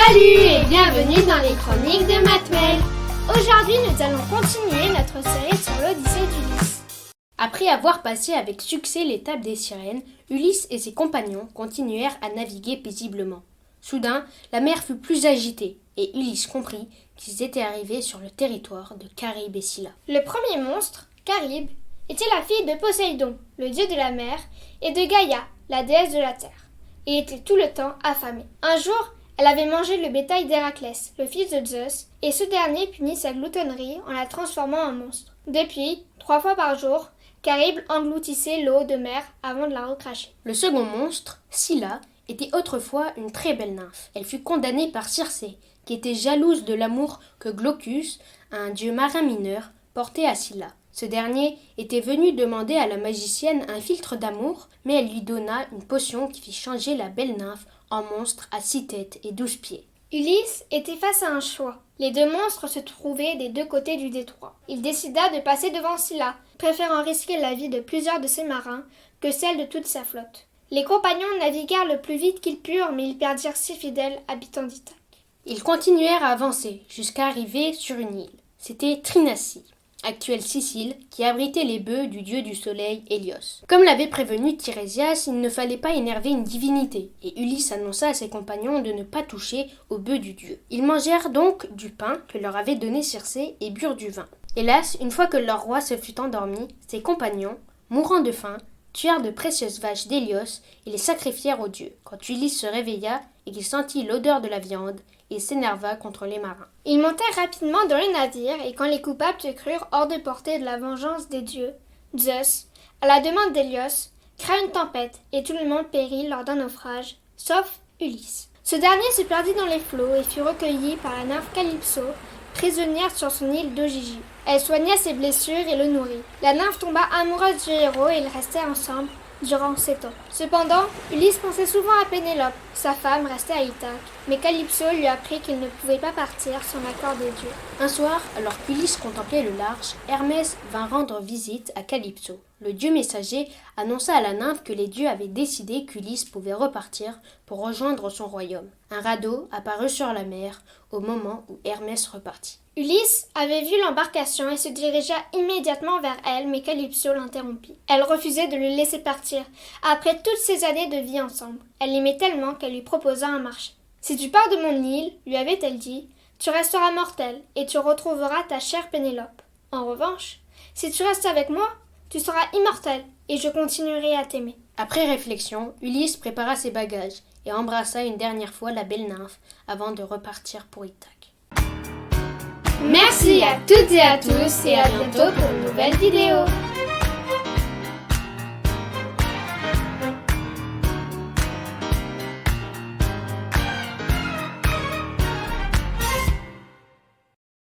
Salut et bienvenue dans les chroniques de Matmel. Aujourd'hui, nous allons continuer notre série sur l'Odyssée d'Ulysse. Après avoir passé avec succès l'étape des sirènes, Ulysse et ses compagnons continuèrent à naviguer paisiblement. Soudain, la mer fut plus agitée et Ulysse comprit qu'ils étaient arrivés sur le territoire de Charybde et Scylla. Le premier monstre, Charybde, était la fille de Poséidon, le dieu de la mer, et de Gaïa, la déesse de la terre, et était tout le temps affamée. Un jour, elle avait mangé le bétail d'Héraclès, le fils de Zeus, et ce dernier punit sa gloutonnerie en la transformant en monstre. Depuis, 3 fois par jour, Charybde engloutissait l'eau de mer avant de la recracher. Le second monstre, Scylla, était autrefois une très belle nymphe. Elle fut condamnée par Circé, qui était jalouse de l'amour que Glaucus, un dieu marin mineur, portait à Scylla. Ce dernier était venu demander à la magicienne un philtre d'amour, mais elle lui donna une potion qui fit changer la belle nymphe en monstre à 6 têtes et 12 pieds. Ulysse était face à un choix. Les 2 monstres se trouvaient des 2 côtés du détroit. Il décida de passer devant Scylla, préférant risquer la vie de plusieurs de ses marins que celle de toute sa flotte. Les compagnons naviguèrent le plus vite qu'ils purent, mais ils perdirent 6 fidèles habitants d'Ithaque. Ils continuèrent à avancer jusqu'à arriver sur une île. C'était Thrinacie, actuelle Sicile, qui abritait les bœufs du dieu du soleil Hélios. Comme l'avait prévenu Tirésias, il ne fallait pas énerver une divinité, et Ulysse annonça à ses compagnons de ne pas toucher aux bœufs du dieu. Ils mangèrent donc du pain que leur avait donné Circé et burent du vin. Hélas, une fois que leur roi se fut endormi, ses compagnons, mourant de faim, tuèrent de précieuses vaches d'Hélios et les sacrifièrent aux dieux. Quand Ulysse se réveilla et qu'il sentit l'odeur de la viande, il s'énerva contre les marins. Ils montèrent rapidement dans le navire et quand les coupables se crurent hors de portée de la vengeance des dieux, Zeus, à la demande d'Hélios, créa une tempête et tout le monde périt lors d'un naufrage, sauf Ulysse. Ce dernier se perdit dans les flots et fut recueilli par la nymphe Calypso, prisonnière sur son île d'Ogygie. Elle soigna ses blessures et le nourrit. La nymphe tomba amoureuse du héros et ils restèrent ensemble durant 7 ans. Cependant, Ulysse pensait souvent à Pénélope. Sa femme restait à Ithaque, mais Calypso lui apprit qu'il ne pouvait pas partir sans l'accord des dieux. Un soir, alors qu'Ulysse contemplait le large, Hermès vint rendre visite à Calypso. Le dieu messager annonça à la nymphe que les dieux avaient décidé qu'Ulysse pouvait repartir pour rejoindre son royaume. Un radeau apparut sur la mer au moment où Hermès repartit. Ulysse avait vu l'embarcation et se dirigea immédiatement vers elle, mais Calypso l'interrompit. Elle refusait de le laisser partir, après toutes ces années de vie ensemble. Elle l'aimait tellement qu'elle lui proposa un marché. « Si tu pars de mon île, lui avait-elle dit, tu resteras mortel et tu retrouveras ta chère Pénélope. En revanche, si tu restes avec moi, tu seras immortel et je continuerai à t'aimer. » Après réflexion, Ulysse prépara ses bagages et embrassa une dernière fois la belle nymphe avant de repartir pour Ithaque. Merci à toutes et à tous et à bientôt pour une nouvelle vidéo.